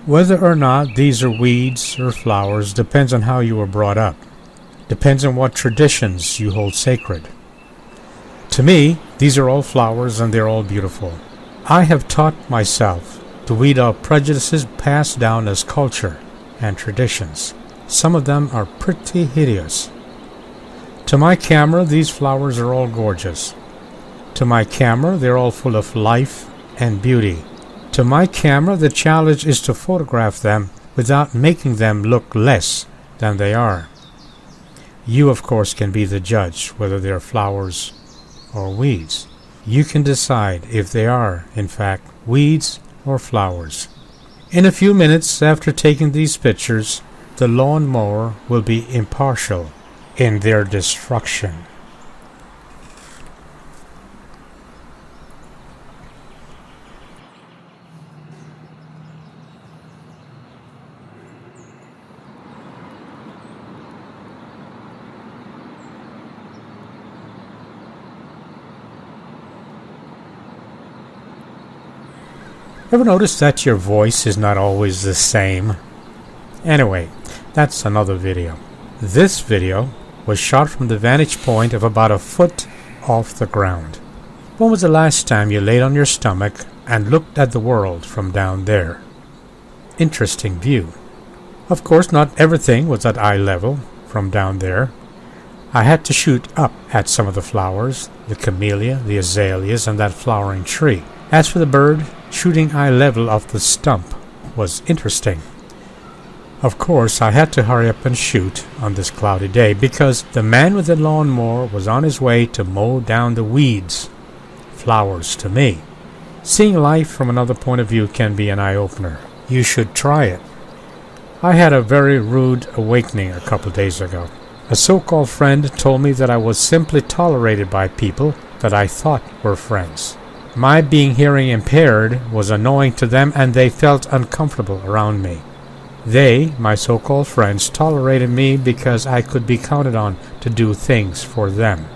Whether or not these are weeds or flowers depends on how you were brought up. Depends on what traditions you hold sacred. To me, these are all flowers and they're all beautiful. I have taught myself to weed out prejudices passed down as culture and traditions. Some of them are pretty hideous. To my camera, these flowers are all gorgeous. To my camera, they're all full of life and beauty. To my camera, the challenge is to photograph them without making them look less than they are. You, of course, can be the judge whether they're flowers or weeds. You can decide if they are, in fact, weeds or flowers. In a few minutes after taking these pictures, the lawnmower will be impartial in their destruction. Ever notice that your voice is not always the same? Anyway, that's another video. This video was shot from the vantage point of about a foot off the ground. When was the last time you laid on your stomach and looked at the world from down there? Interesting view. Of course, not everything was at eye level from down there. I had to shoot up at some of the flowers, the camellia, the azaleas, and that flowering tree. As for the bird, shooting eye level off the stump was interesting. Of course, I had to hurry up and shoot on this cloudy day because the man with the lawnmower was on his way to mow down the weeds. Flowers to me. Seeing life from another point of view can be an eye-opener. You should try it. I had a very rude awakening a couple days ago. A so-called friend told me that I was simply tolerated by people that I thought were friends. My being hearing impaired was annoying to them and they felt uncomfortable around me. They, my so-called friends, tolerated me because I could be counted on to do things for them.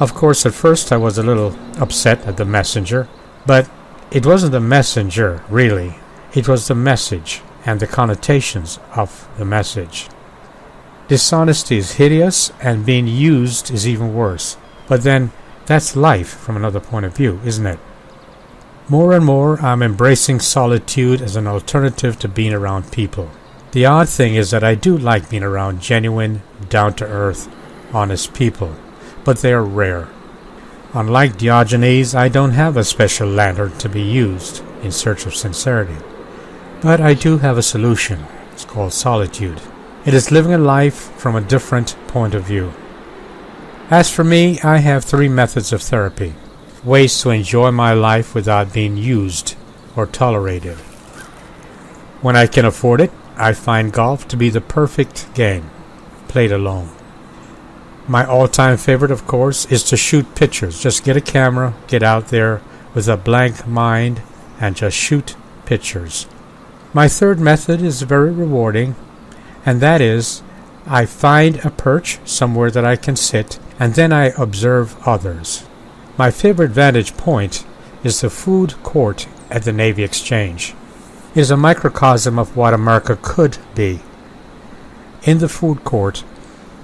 Of course, at first I was a little upset at the messenger, but it wasn't the messenger, really. It was the message and the connotations of the message. Dishonesty is hideous and being used is even worse. But then, that's life from another point of view, isn't it? More and more, I'm embracing solitude as an alternative to being around people. The odd thing is that I do like being around genuine, down-to-earth, honest people, but they are rare. Unlike Diogenes, I don't have a special lantern to be used in search of sincerity. But I do have a solution. It's called solitude. It is living a life from a different point of view. As for me, I have 3 methods of therapy, ways to enjoy my life without being used or tolerated. When I can afford it, I find golf to be the perfect game, played alone. My all-time favorite, of course, is to shoot pictures. Just get a camera, get out there with a blank mind, and just shoot pictures. My third method is very rewarding, and that is, I find a perch somewhere that I can sit, and then I observe others. My favorite vantage point is the food court at the Navy Exchange. It is a microcosm of what America could be. In the food court,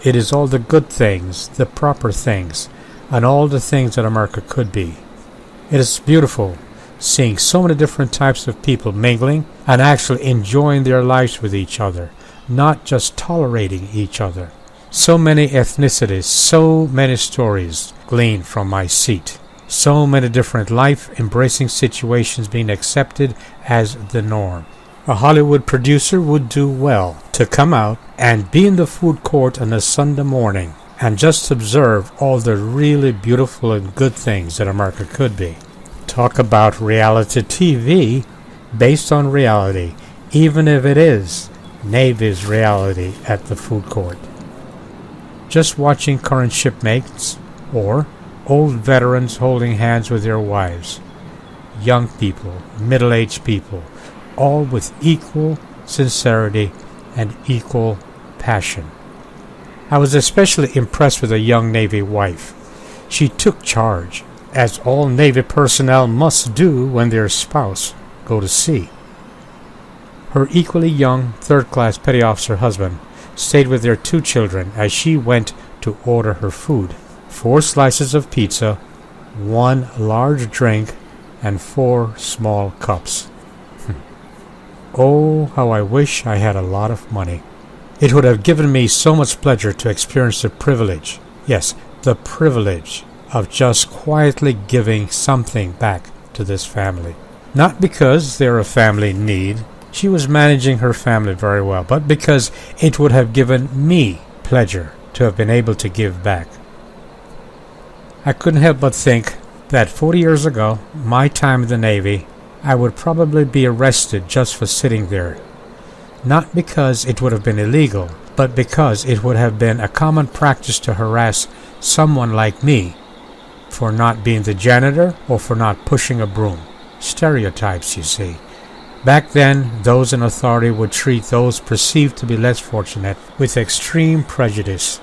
it is all the good things, the proper things, and all the things that America could be. It is beautiful, seeing so many different types of people mingling and actually enjoying their lives with each other, not just tolerating each other. So many ethnicities, so many stories gleaned from my seat. So many different life-embracing situations being accepted as the norm. A Hollywood producer would do well to come out and be in the food court on a Sunday morning and just observe all the really beautiful and good things that America could be. Talk about reality TV based on reality, even if it is Navy's reality at the food court. Just watching current shipmates or old veterans holding hands with their wives, young people, middle-aged people, all with equal sincerity and equal passion. I was especially impressed with a young Navy wife. She took charge, as all Navy personnel must do when their spouse go to sea. Her equally young third-class petty officer husband stayed with their 2 children as she went to order her food. 4 slices of pizza, 1 large drink, and 4 small cups. Oh, how I wish I had a lot of money. It would have given me so much pleasure to experience the privilege, yes, the privilege of just quietly giving something back to this family. Not because they're a family in need, she was managing her family very well, but because it would have given me pleasure to have been able to give back. I couldn't help but think that 40 years ago, my time in the Navy, I would probably be arrested just for sitting there. Not because it would have been illegal, but because it would have been a common practice to harass someone like me for not being the janitor or for not pushing a broom. Stereotypes, you see. Back then, those in authority would treat those perceived to be less fortunate with extreme prejudice.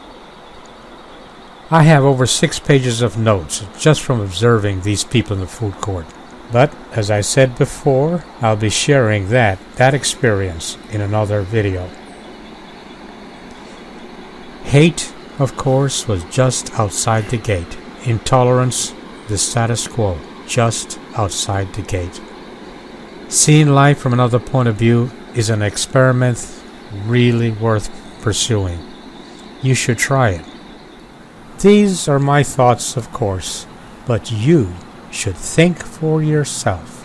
I have over 6 pages of notes just from observing these people in the food court. But, as I said before, I'll be sharing that experience in another video. Hate, of course, was just outside the gate. Intolerance, the status quo, just outside the gate. Seeing life from another point of view is an experiment really worth pursuing. You should try it. These are my thoughts, of course, but you should think for yourself.